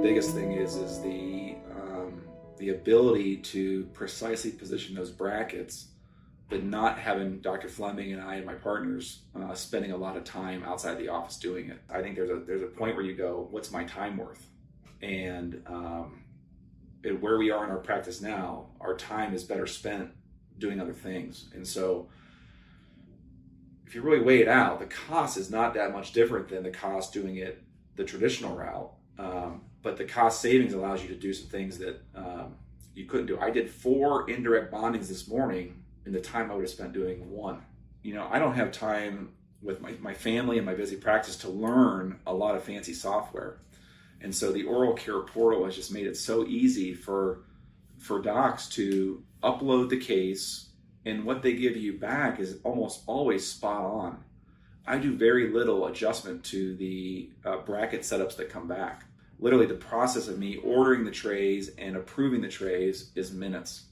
biggest thing is the ability to precisely position those brackets, but not having Dr. Fleming and I and my partners spending a lot of time outside the office doing it. I think there's a point where you go, what's my time worth? And where we are in our practice now, our time is better spent doing other things. And so if you really weigh it out, the cost is not that much different than the cost doing it the traditional route. But the cost savings allows you to do some things that you couldn't do. I did 4 indirect bondings this morning in the time I would have spent doing 1. You know, I don't have time with my family and my busy practice to learn a lot of fancy software. And so the oral care portal has just made it so easy for docs to upload the case, and what they give you back is almost always spot on. I do very little adjustment to the bracket setups that come back. Literally, the process of me ordering the trays and approving the trays is minutes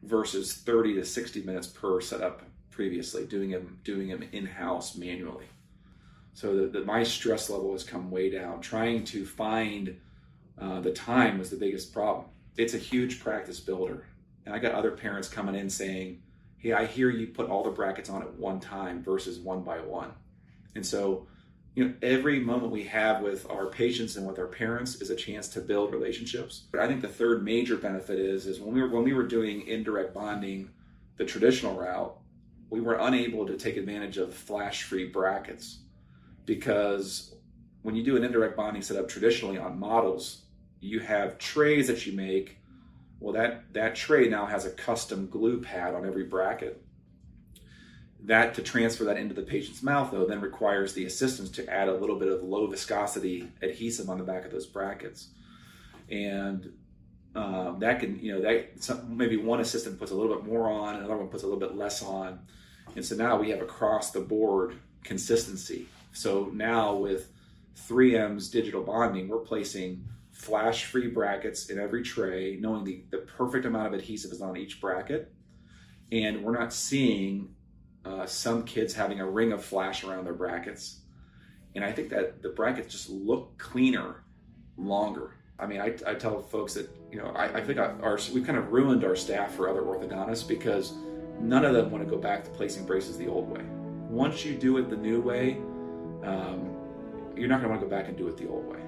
versus 30 to 60 minutes per setup previously, doing them in-house manually. So my stress level has come way down. Trying to find the time was the biggest problem. It's a huge practice builder. And I got other parents coming in saying, hey, I hear you put all the brackets on at one time versus one by one. And so, you know, every moment we have with our patients and with our parents is a chance to build relationships. But I think the third major benefit is when we were doing indirect bonding, the traditional route, we were unable to take advantage of flash-free brackets, because when you do an indirect bonding setup traditionally on models, you have trays that you make. Well, that tray now has a custom glue pad on every bracket. That, to transfer that into the patient's mouth, though, then requires the assistants to add a little bit of low viscosity adhesive on the back of those brackets. And that can, maybe one assistant puts a little bit more on, another one puts a little bit less on. And so now we have across the board consistency. So now with 3M's digital bonding, we're placing flash-free brackets in every tray, knowing the perfect amount of adhesive is on each bracket. And we're not seeing some kids having a ring of flash around their brackets. And I think that the brackets just look cleaner longer. I mean, I tell folks that, I think we've kind of ruined our staff for other orthodontists, because none of them want to go back to placing braces the old way. Once you do it the new way, you're not going to want to go back and do it the old way.